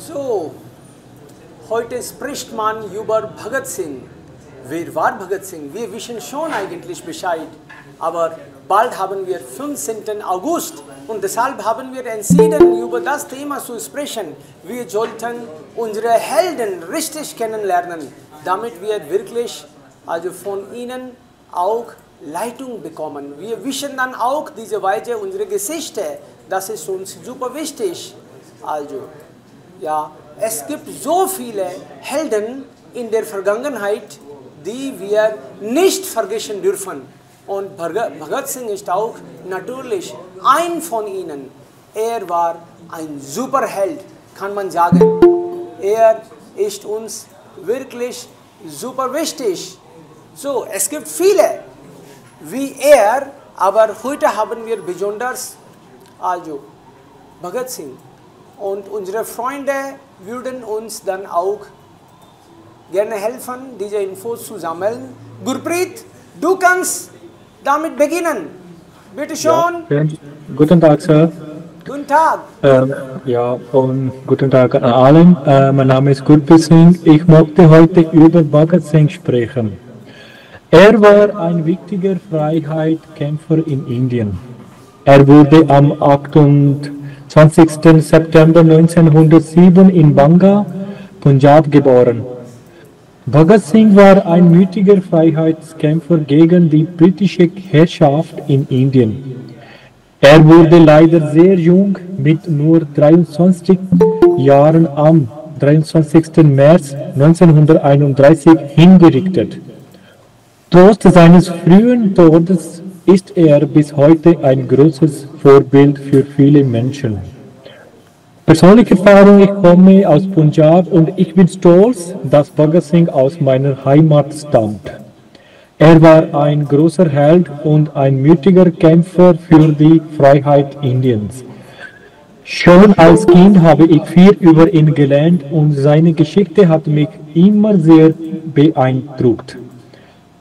So, heute spricht man über Bhagat Singh. Wer war Bhagat Singh? Wir wissen schon eigentlich Bescheid, aber bald haben wir 15. August und deshalb haben wir entschieden, über das Thema zu sprechen. Wir sollten unsere Helden richtig kennenlernen, damit wir wirklich also von ihnen auch Leitung bekommen. Wir wissen dann auch diese Weise unsere Geschichte, das ist uns super wichtig. Also, ja, es gibt so viele Helden in der Vergangenheit, die wir nicht vergessen dürfen. Und Bhagat Singh ist auch natürlich ein von ihnen. Er war ein Superheld, kann man sagen. Er ist uns wirklich super wichtig. So, es gibt viele wie er, aber heute haben wir besonders also Bhagat Singh. Und unsere Freunde würden uns dann auch gerne helfen, diese Infos zu sammeln. Gurpreet, du kannst damit beginnen. Bitte schon. Ja, guten Tag, Sir. Guten Tag. Ja, und guten Tag an allen. Mein Name ist Gurpreet Singh. Ich möchte heute über Bhagat Singh sprechen. Er war ein wichtiger Freiheitskämpfer in Indien. Er wurde am 28. September 1907 in Banga, Punjab geboren. Bhagat Singh war ein mutiger Freiheitskämpfer gegen die britische Herrschaft in Indien. Er wurde leider sehr jung, mit nur 23 Jahren am 23. März 1931 hingerichtet. Trotz seines frühen Todes ist er bis heute ein großes Vorbild für viele Menschen. Persönliche Erfahrung, ich komme aus Punjab und ich bin stolz, dass Bhagat Singh aus meiner Heimat stammt. Er war ein großer Held und ein mutiger Kämpfer für die Freiheit Indiens. Schon als Kind habe ich viel über ihn gelernt und seine Geschichte hat mich immer sehr beeindruckt.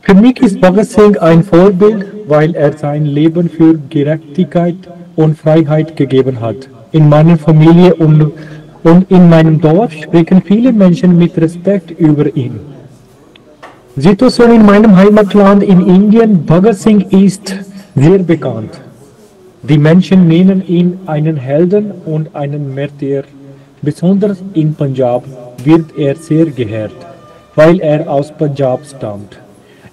Für mich ist Bhagat Singh ein Vorbild, weil er sein Leben für Gerechtigkeit und Freiheit gegeben hat. In meiner Familie und in meinem Dorf sprechen viele Menschen mit Respekt über ihn. Situation in meinem Heimatland in Indien, Bhagat Singh ist sehr bekannt. Die Menschen nennen ihn einen Helden und einen Märtyrer. Besonders in Punjab wird er sehr geehrt, weil er aus Punjab stammt.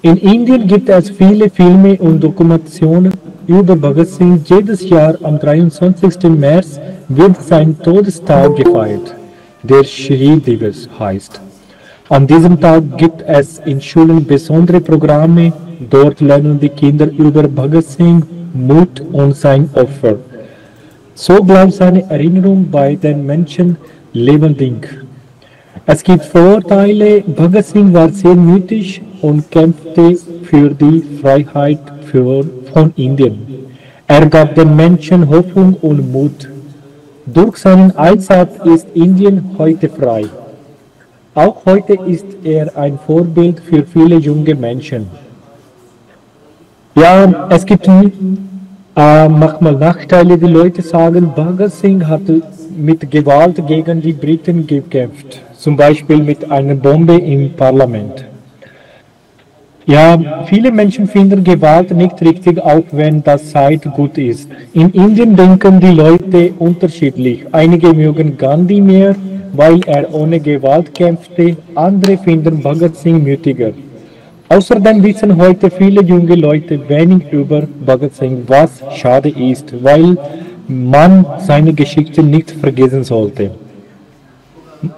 In Indien gibt es viele Filme und Dokumentationen über Bhagat Singh. Jedes Jahr am 23. März wird sein Todestag gefeiert, der Shaheed Divas heißt. An diesem Tag gibt es in Schulen besondere Programme. Dort lernen die Kinder über Bhagat Singh, Mut und sein Opfer. So bleibt seine Erinnerung bei den Menschen lebendig. Es gibt Vorteile. Bhagat Singh war sehr mutig und kämpfte für die Freiheit von Indien. Er gab den Menschen Hoffnung und Mut. Durch seinen Einsatz ist Indien heute frei. Auch heute ist er ein Vorbild für viele junge Menschen. Ja, es gibt manchmal Nachteile. Die Leute sagen, Bhagat Singh hat mit Gewalt gegen die Briten gekämpft. Zum Beispiel mit einer Bombe im Parlament. Ja, viele Menschen finden Gewalt nicht richtig, auch wenn das Zeit gut ist. In Indien denken die Leute unterschiedlich. Einige mögen Gandhi mehr, weil er ohne Gewalt kämpfte. Andere finden Bhagat Singh mutiger. Außerdem wissen heute viele junge Leute wenig über Bhagat Singh, was schade ist, weil man seine Geschichte nicht vergessen sollte.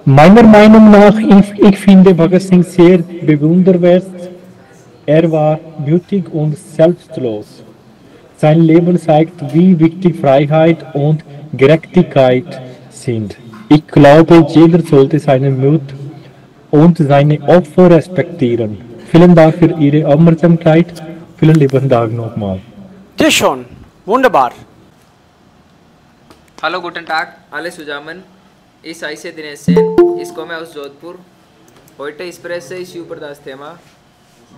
Meiner Meinung nach, ich finde Bhagat Singh sehr bewundernswert. Er war mutig und selbstlos. Sein Leben zeigt, wie wichtig Freiheit und Gerechtigkeit sind. Ich glaube, jeder sollte seinen Mut und seine Opfer respektieren. Vielen Dank für Ihre Aufmerksamkeit. Vielen lieben Dank nochmal. Ja schon, wunderbar. Hallo, guten Tag, alle zusammen. Ich heiße Dinesh Sen, ich komme aus Jodhpur. Heute spreche ich über das Thema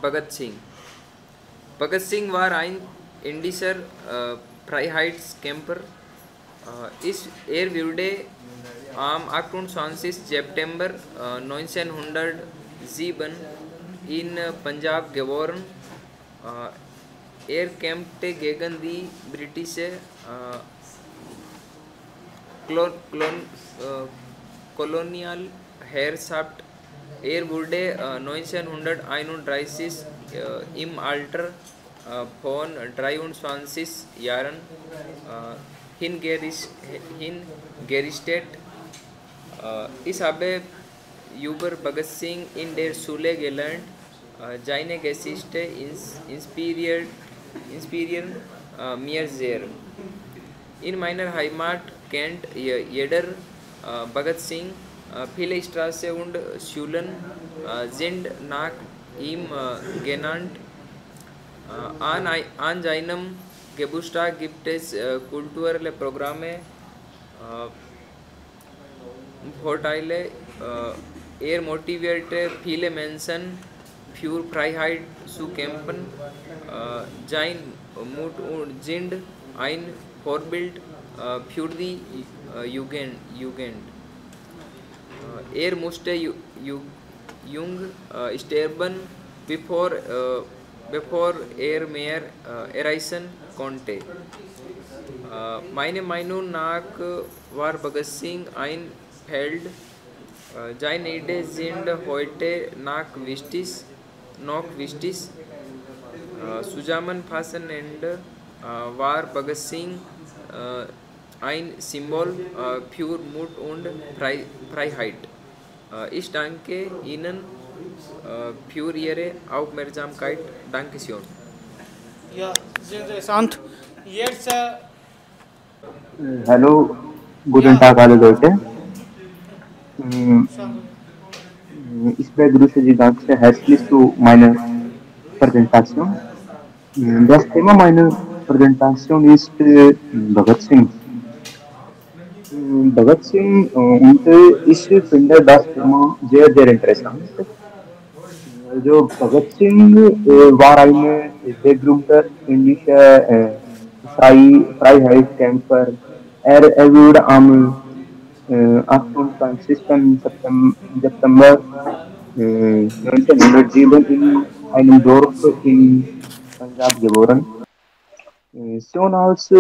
Bhagat Singh. Bhagat Singh war ein indischer Freiheitskämpfer Er wurde am 28. September 1907 in Punjab geboren. Er kämpfte gegen die britische Kolonialherrschaft. Er wurde 1931 im Alter von 23 Jahren hingerichtet. Ich habe über Bhagat Singh in der Schule gelernt. Seine Geschichte inspirieren mir sehr. In meiner Heimat kennt jeder Bhagat Singh. Viele Straßen und Schulen sind nach ihm genannt. An seinem Geburtstag gibt es kulturelle Programme, Vorteile. Er motivierte viele Menschen für Freiheit zu kämpfen. Sein Mut sind ein Vorbild für die Jugend. Er musste jung sterben, bevor er mehr erreichen konnte. Meiner Meinung nach war Bhagat Singh ein Held. Seine Ideen sind heute noch wichtig. Zusammenfassend war Bhagat Singh ein Symbol für Mut und Freiheit. Ich danke Ihnen für Ihre Aufmerksamkeit. Dankeschön. Ja, sehr interessant. Jetzt Hallo, guten Tag alle Leute. Mm, Ich begrüße Sie ganz herzlich zu meiner Präsentation. Das Thema meiner Präsentation ist Bhagat Singh. Bhagat Singh und ich finde das Thema sehr interessant. Also Bhagat Singh war ein berühmter indischer Freiheitskämpfer. Er wurde am 28. September 1907 in einem Dorf in Punjab geboren. Schon als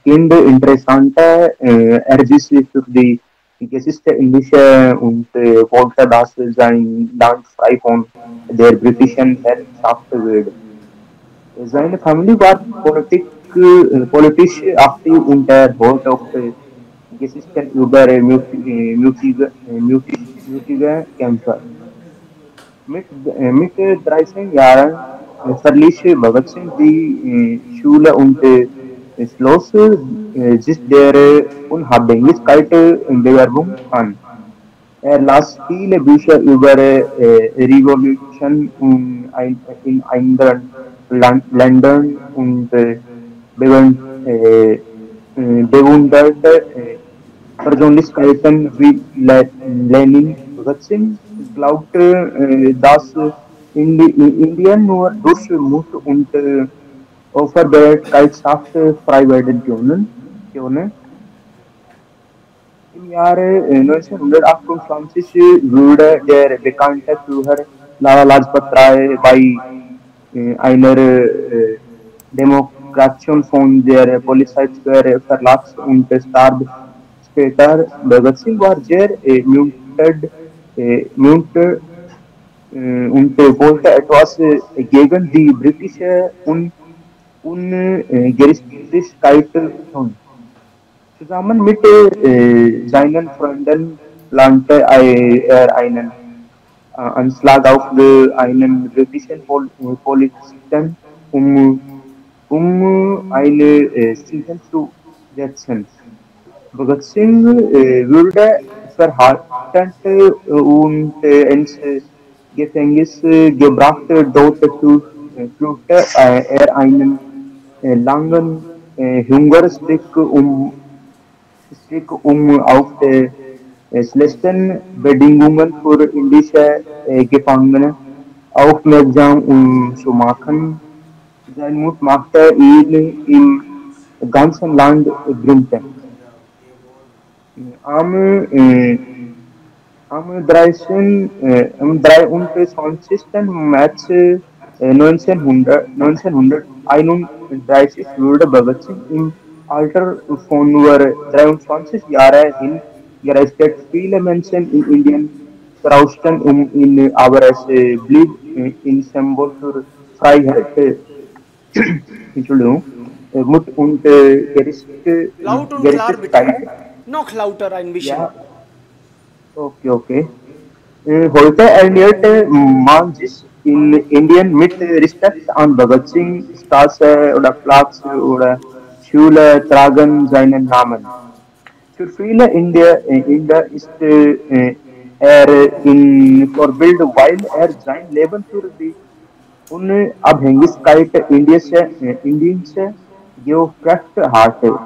Kind interessante er sich für die Geschichte indischer und wollte, dass sein Land frei von der britischen Herrschaft wird. Seine Familie war politisch aktiv und er wollte auch Geschichten über mutige Kämpfer. Mit 13 Jahren verließ Bhagat Singh die Schule und schloss sich der Unabhängigkeitsbewerbung an. Er las viele Bücher über Revolution in anderen Ländern und bewunderte Persönlichkeiten wie Lenin. Bhagat Singh glaubte, dass Indien nur durch Mut und Opferbereitschaft frei werden können. Im Jahre 1928 wurde der bekannte Führer Lala Lajpat Rai bei einer Demonstration von der Polizei verletzt und starb später. Bhagat Singh war sehr mutig und wollte etwas gegen die britische Ungerechtigkeit tun. Zusammen mit seinen Freunden plante er einen Anschlag auf einen britischen Polizisten, um eine Ziel zu setzen. Bhagat Singh wurde verhaftet und ins Gefängnis gebracht. Dort führte er einen langen Hungerstreik, auf schlechten Bedingungen für indische Gefangene aufmerksam zu machen. Sein Mut machte ihn im ganzen Land berühmt. Am, am 23. März 1931 wurde Bhagat Singh im Alter von nur 23 Jahren hingerichtet. Viele Menschen in Indien trausten ihn, aber es blieb ein Symbol für Freiheit, Entschuldigung, Mut und Laut und klar bitte. Gerechtigkeit. Noch lauter ein bisschen. Ja, okay, okay. Heute ernährte man sich in Indien mit Respekt an Bhagat Singh, Straße oder Platz oder Schule tragen seinen Namen. Für viele Inder ist er ein Vorbild, weil er sein Leben für die Unabhängigkeit Indiens geopfert hatte.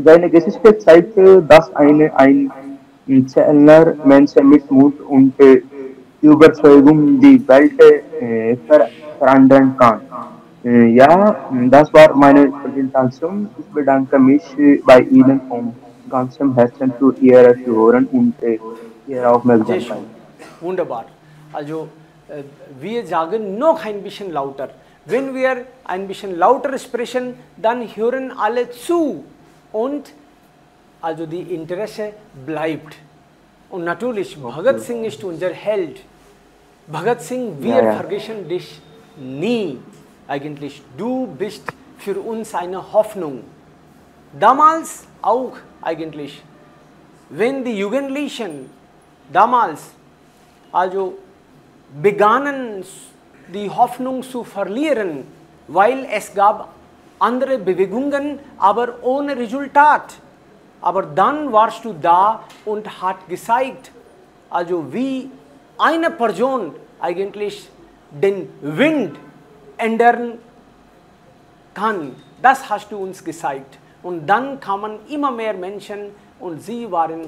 Seine Geschichte zeigte, dass ein Zellner Menschen mit Mut und Überzeugung die Welt verändern kann. Ja, das war meine Präsentation. Ich bedanke mich bei Ihnen von ganzem Herzen für Ihre Zuhören und Ihre Sehr Aufmerksamkeit. schön. Wunderbar. Also, wir sagen noch ein bisschen lauter. Wenn wir ein bisschen lauter sprechen, dann hören alle zu und also die Interesse bleibt. Und natürlich, Bhagat Singh ist unser Held. Bhagat Singh, wir Ja, ja. vergessen dich nie. Eigentlich, du bist für uns eine Hoffnung. Damals auch eigentlich, wenn die Jugendlichen damals also begannen die Hoffnung zu verlieren, weil es gab andere Bewegungen, aber ohne Resultat. Aber dann warst du da und hat gezeigt, also wie eine Person eigentlich den Wind ändern kann. Das hast du uns gezeigt. Und dann kamen immer mehr Menschen und sie waren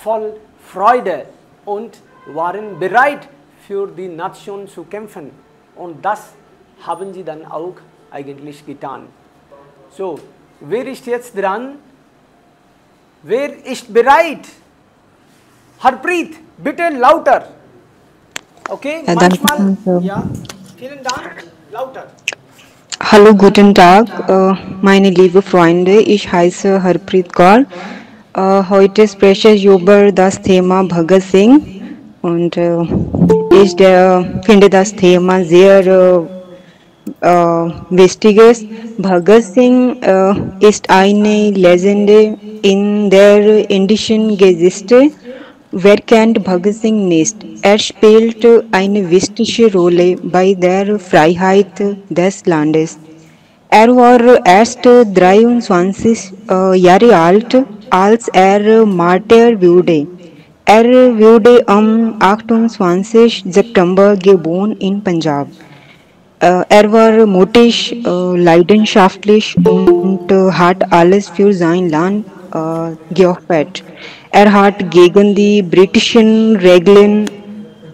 voll Freude und waren bereit für die Nation zu kämpfen. Und das haben sie dann auch eigentlich getan. So, wer ist jetzt dran? Wer ist bereit? Harpreet, bitte lauter. Okay, Ja, manchmal, danke. ja, vielen Dank, lauter. Hallo, guten Tag, meine liebe Freunde. Ich heiße Harpreet Kaur. Heute spreche ich über das Thema Bhagat Singh und ich finde das Thema sehr wichtiges. Bhagat Singh ist eine Legende in der indischen Geschichte. Wer kennt Bhagat Singh nicht? Er spielte eine wichtige Rolle bei der Freiheit des Landes. Er war erst 23 Jahre alt, als er Martyr wurde. Er wurde am 28. September geboren in Punjab. Er war mutig, leidenschaftlich und hat alles für sein Land geopfert. Er hat gegen die britischen Regeln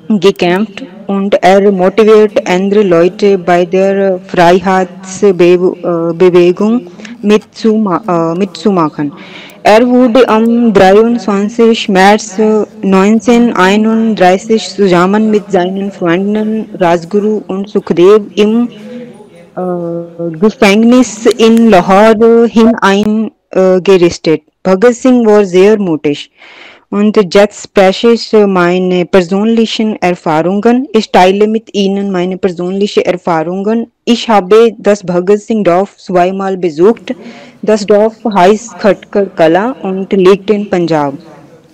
gekämpft und er motiviert andere Leute bei der Freiheitsbewegung mitzumachen. Er wurde am 23. März 1931 zusammen mit seinen Freunden Rajguru und Sukhdev im Gefängnis in Lahore hineingerichtet. Bhagat Singh war sehr mutig. Und jetzt spreche ich meine persönlichen Erfahrungen. Ich teile mit Ihnen meine persönlichen Erfahrungen. Ich habe das Bhagat Singh Dorf zweimal besucht. Das Dorf heißt Khatkar Kala und liegt in Punjab.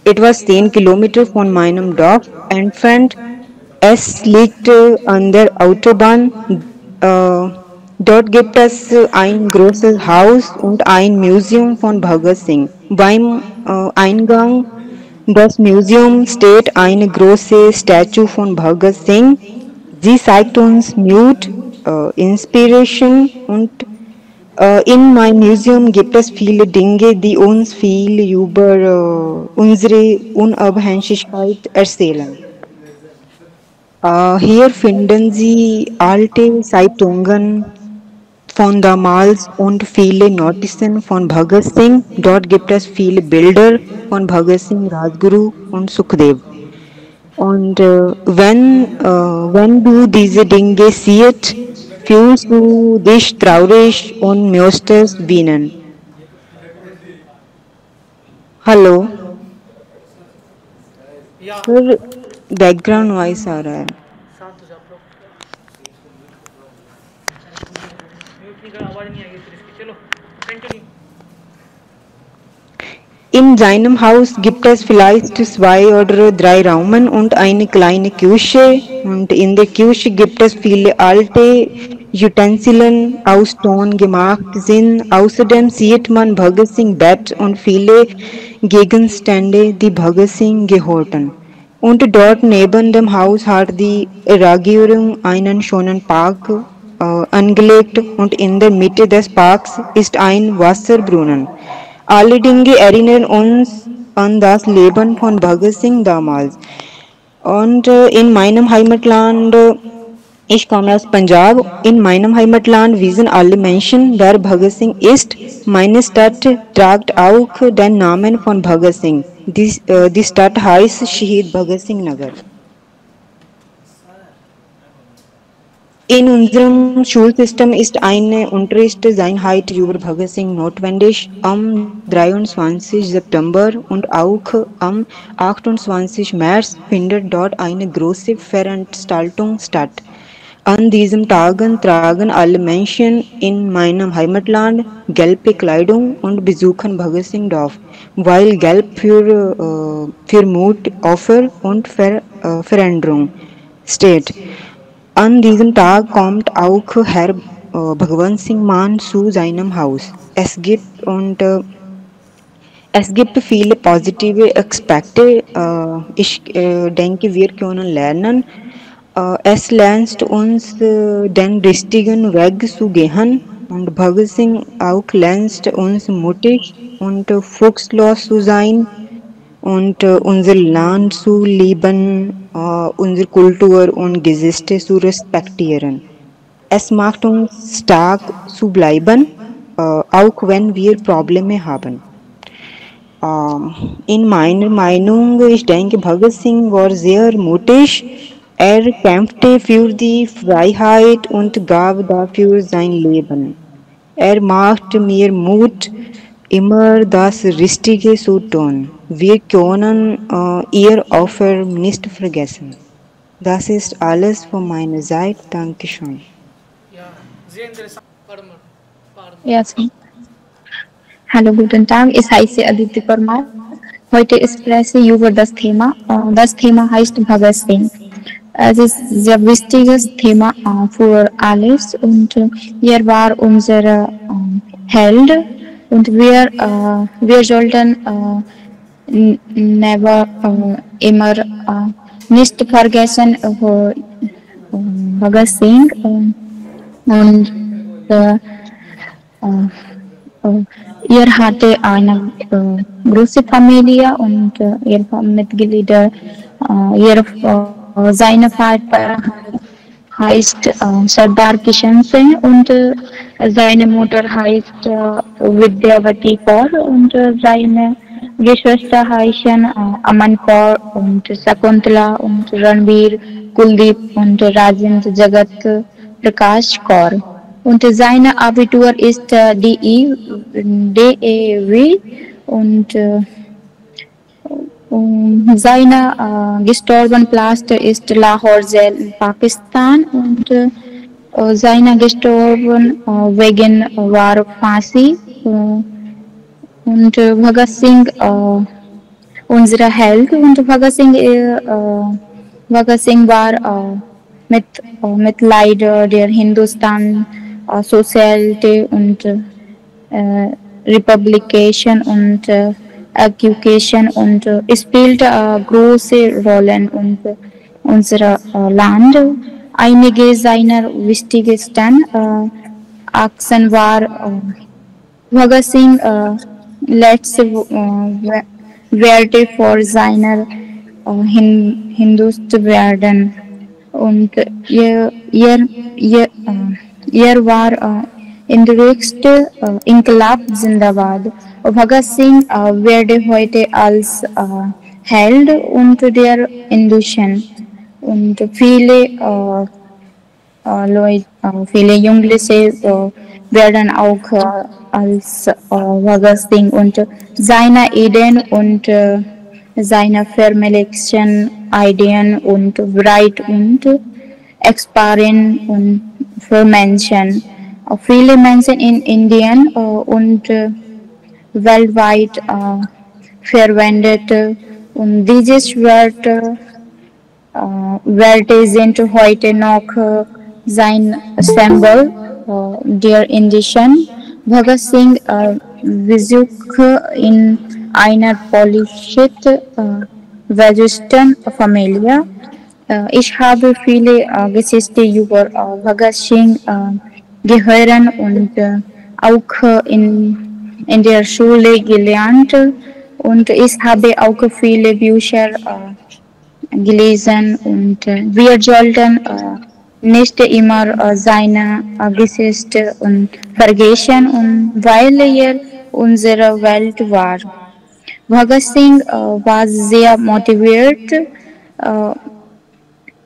Etwas 10 Kilometer von meinem Dorf entfernt. Es liegt an der Autobahn. Dort gibt es ein großes Haus und ein Museum von Bhagat Singh. Beim Eingang des Museums steht eine große Statue von Bhagat Singh. Sie zeigt uns Mut, Inspiration und in meinem Museum gibt es viele Dinge, die uns viel über unsere Unabhängigkeit erzählen. Hier finden Sie alte Zeitungen, von damals und viele Notizen von Bhagat Singh. Dort gibt es viele Bilder von Bhagat Singh, Rajguru und Sukhdev. Und wenn du diese Dinge siehst, fühlst du dich traurig und möchtest weinen. Hallo, या sir background voice आ रहा है. शांत हो जाओ आप लोग, म्यूट नहीं करो, आवाज नहीं आएगी फिर इसकी. चलो continue. In seinem Haus gibt es vielleicht 2 oder 3 Raumen und eine kleine Küche. Und in der Küche gibt es viele alte Utensilien aus Ton gemacht sind. Außerdem sieht man Bhagat Singh Bett und viele Gegenstände, die Bhagat Singh gehörten. Und dort neben dem Haus hat die Regierung einen schönen Park angelegt und in der Mitte des Parks ist ein Wasserbrunnen. Alle Dinge erinnern uns an das Leben von Bhagat Singh damals. Und in meinem Heimatland, ich komme aus Punjab, in meinem Heimatland wissen alle Menschen, wer Bhagat Singh ist. Meine Stadt trägt auch den Namen von Bhagat Singh. Die Stadt heißt Shahid Bhagat Singh Nagar. In unserem Schulsystem ist eine Unterrichtseinheit über Bhagat Singh notwendig. Am 23. September und auch am 28. März findet dort eine große Veranstaltung statt. An diesen Tagen tragen alle Menschen in meinem Heimatland gelbe Kleidung und besuchen Bhagat Singh Dorf, weil Gelb für Mut, Opfer und Veränderung steht. An diesem Tag kommt auch Herr Bhagwan Singh Mann zu seinem Haus. Es gibt viele positive Aspekte. Ich denke, wir können lernen. Es lernt uns, den richtigen Weg zu gehen. Und Bhagat Singh auch lernt uns mutig und furchtlos zu sein und unser Land zu lieben, unsere Kultur und Geschichte zu respektieren. Es macht uns stark zu bleiben, auch wenn wir Probleme haben. In meiner Meinung, ich denke, Bhagat Singh war sehr mutig. Er kämpfte für die Freiheit und gab dafür sein Leben. Er machte mir Mut, immer das Richtige zu tun. Wir können ihr Opfer nicht vergessen. Das ist alles von meiner Seite. Dankeschön. या sehr interessant. Parmar. Ja, so. Hallo, guten Tag, ich heiße Aditi Parmar. Heute spreche ich über das Thema. Das Thema heißt Bhagat Singh. Es ist ein sehr wichtiges Thema für alles und er war unser Held und wir sollten never immer nicht vergessen Bhagat Singh und er hatte eine große Familie und ihre Mitglieder, seine Vater heißt Sardar Kishan Singh und seine Mutter heißt Vidyavati Kaur und seine Geschwister heißen Aman Kaur und Sakuntala und Ranbir, Kuldeep und Rajendra Jagat Prakash Kaur. Und seine Abitur ist DEW und seine gestorben Platz ist Lahore Jail in Pakistan und seine gestorben wegen war Phansi und Bhagat Singh unser Held und Bhagat Singh war Mitleid der Hindustan Society und Republication und Education und spielt große Rollen in unserem Land. Einige seiner wichtigsten Aktionen war Bhagat Singh letzte Werte vor seiner Hindust und er war in der nächste Inkılap Zindabad. Bhagat Singh werde heute als Held und der Industriellen und viele Jugendliche werden auch als Bhagat Singh und seine Ideen und seine vermehrlichen Ideen und Breit und Experiment und für Menschen. Viele Menschen in Indien und weltweit verwendet und dieses Werte sind heute noch sein Symbol der Indischen. Bhagat Singh besuchte in einer polizisten Familie. Ich habe viele Geschichten über Bhagat Singh gehört und auch in der Schule gelernt und ich habe auch viele Bücher gelesen und wir sollten nicht immer seine Geschichte vergessen und weil unsere Welt war. Bhagat Singh war sehr motiviert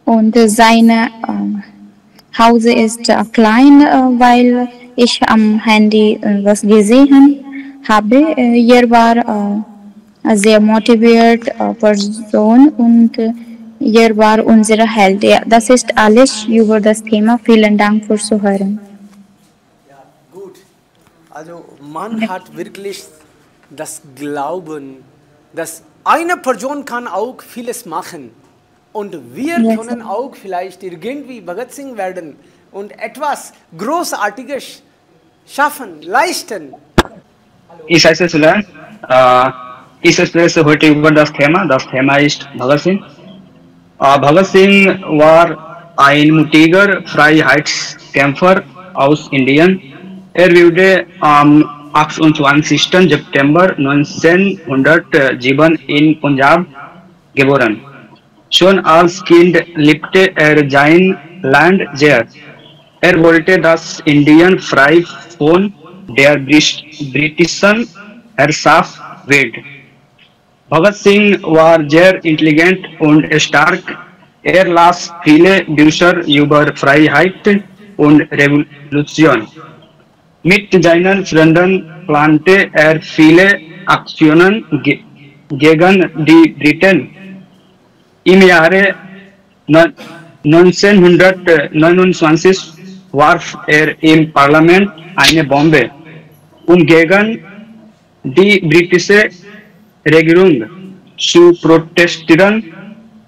und seine Haus ist klein, weil ich am Handy was gesehen habe. Er war sehr motiviert Person und er war unser Held. Ja, das ist alles über das Thema. Vielen Dank fürs Zuhören. Ja, gut. Also man hat wirklich das Glauben, dass eine Person kann auch vieles machen. Und wir können auch vielleicht irgendwie Bhagat Singh werden und etwas Großartiges schaffen, leisten. Ich heiße Sulan. Ich spreche heute über das Thema ist Bhagat Singh. Bhagat Singh war ein mutiger Freiheitskämpfer aus Indien. Er wurde am 28. September 1907 in Punjab geboren. Schon als Kind liebte er sein Land sehr. Er wollte, dass Indien frei von der britischen Herrschaft wird. Bhagat Singh war sehr intelligent und stark. Er las viele Bücher über Freiheit und Revolution. Mit seinen Freunden plante er viele Aktionen gegen die Briten. Im Jahre 1929 warf er im Parlament eine Bombe, um gegen die britische Regierung zu protestieren.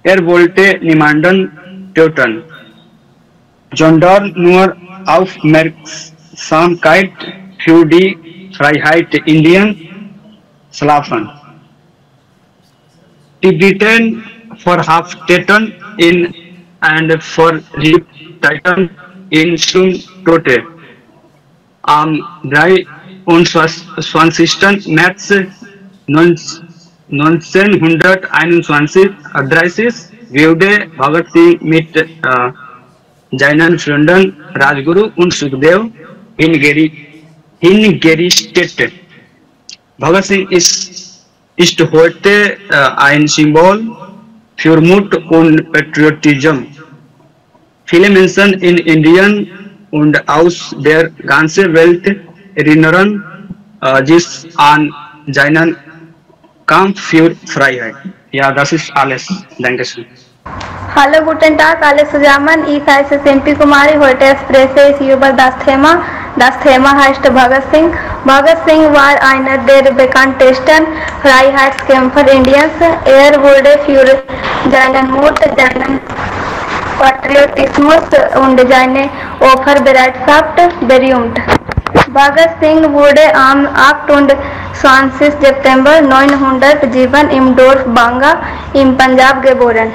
Er wollte niemanden töten, sondern nur Aufmerksamkeit für die Freiheit Indiens schaffen. Die Briten verhafteten ihn und verrichteten ihn zum Tode. Am 23. März 1931 wurde Bhagat Singh mit seinen Freunden Rajguru und Sukhdev hingerichtet. Bhagat Singh ist heute ein Symbol für Mut und Patriotismus. Viele Menschen in Indien und aus der ganzen Welt erinnern sich an seinen Kampf für Freiheit. Ja, das ist alles. Dankeschön. Hallo, guten Tag, alle zusammen. Ich heiße Simpi Kumari. Heute spreche ich über das Thema. Das Thema heißt Bhagat Singh. Bhagat Singh war einer der bekanntesten Freiheitskämpfer Indiens. Er wurde für seinen Mut, seinen Patriotismus und seine Opferbereitschaft berühmt. Bhagat Singh wurde am 28. September 1907 im Dorf Banga im Punjab geboren.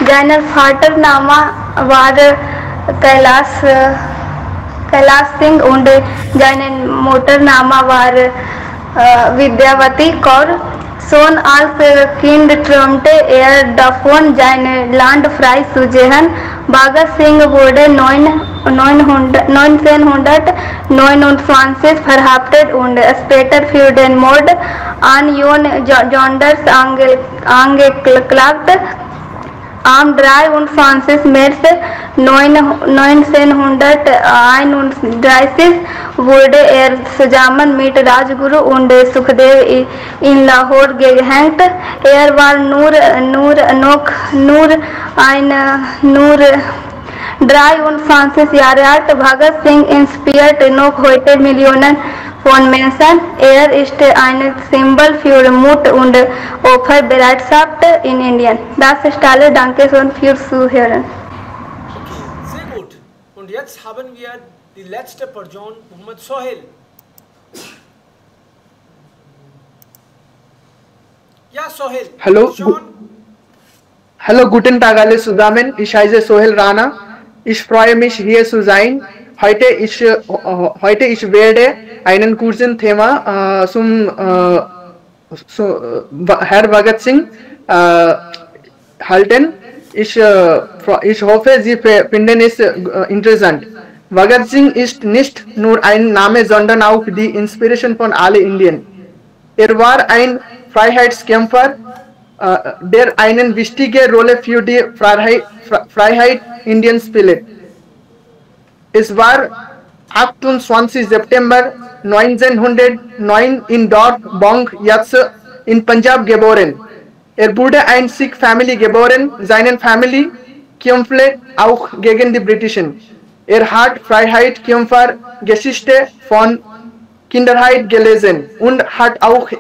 Sein Vatername war Kailash Singh und sein Muttername war Vidyavati Kaur. Schon als Kind träumte er davon, sein Land frei zu sehen. Bhagat Singh wurde 9 1929 verhaftet und später für den Mord an John Jounders angeklagt. Am 23. März 1931 wurde er zusammen mit Rajguru und Sukhdev in Lahore gehängt. Er war nur 23 Jahre alt. Bhagat Singh inspiriert noch heute Millionen von Menschen. Er ist ein Symbol für Mut und Opferbereitschaft in Indien. Das ist alles. Danke schön fürs Zuhören. Sehr gut. Und jetzt haben wir die letzte Person, Muhammad Sohail. Ja, Sohail. Hallo, guten Tag alle zusammen. Ich heiße Sohail Rana. Ich freue mich, hier zu sein. Heute ich werde einen kurzen Thema zum Herr Bhagat Singh halten. Ich hoffe, Sie finden es interessant. Bhagat Singh ist nicht nur ein Name, sondern auch die Inspiration von allen Indien. Er war ein Freiheitskämpfer, der eine wichtige Rolle für die Freiheit Indiens spielte. Es war 28. September 1909 in Dorf Bong Yats in Punjab geboren. Er wurde in Sikh Family geboren. Seine Familie kämpfte auch gegen die Britischen. Er hat Freiheitskämpfer-Geschichte von Kindheit gelesen und hat auch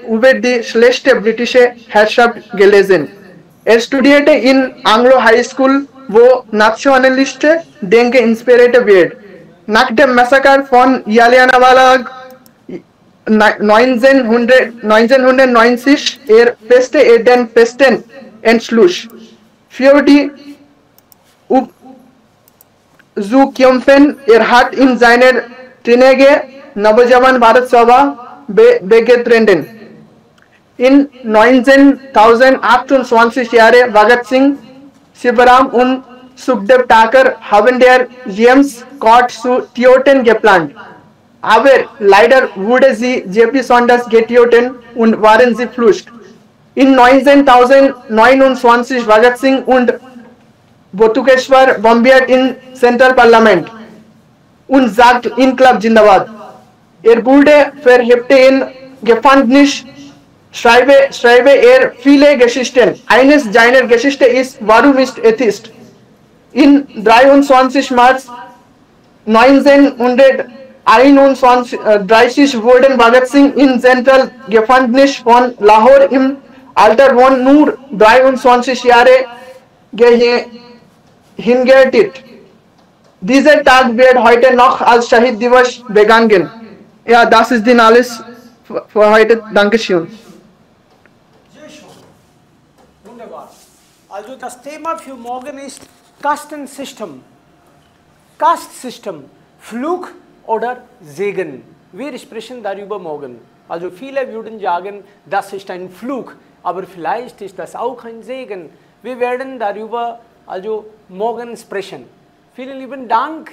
über die schlechte britische Herrschaft gelesen. Er studierte in Anglo High School, wo nationalistische Denke inspiriert wird. Nach dem Massaker von Jallianwala 1990 fasste er den festen Entschluss, für die zu kämpfen. Er hat in seiner Teenage Navjawan Bharat Sabha beigetreten. In 1928 Jahre Bhagat Singh, Shivaram und Sukhdev Thakar haben der James Court zu töten geplant. Aber leider wurde sie J.P. Saunders getötet und waren sie Flucht. In 1929 Bhagat Singh und Botukeshwar bombardiert in Central Parliament und sagt Inkilab Jindabad. Er wurde verhaftet in Gefängnis. Schreibe er viele Geschichten. Eines seiner Geschichten ist Warum ist Atheist? In 23. März 1931 wurde Bhagat Singh in Central Gefängnis von Lahore im Alter von nur 23 Jahre hingerichtet. Dieser Tag wird heute noch als Shahid Divas begangen. Ja, das ist die alles für heute. Dankeschön. Wunderbar. Also das Thema für morgen ist Kastensystem. Kastsystem, Fluch oder Segen. Wir sprechen darüber morgen. Also viele würden sagen, das ist ein Fluch, aber vielleicht ist das auch ein Segen. Wir werden darüber also morgen sprechen. Vielen lieben Dank.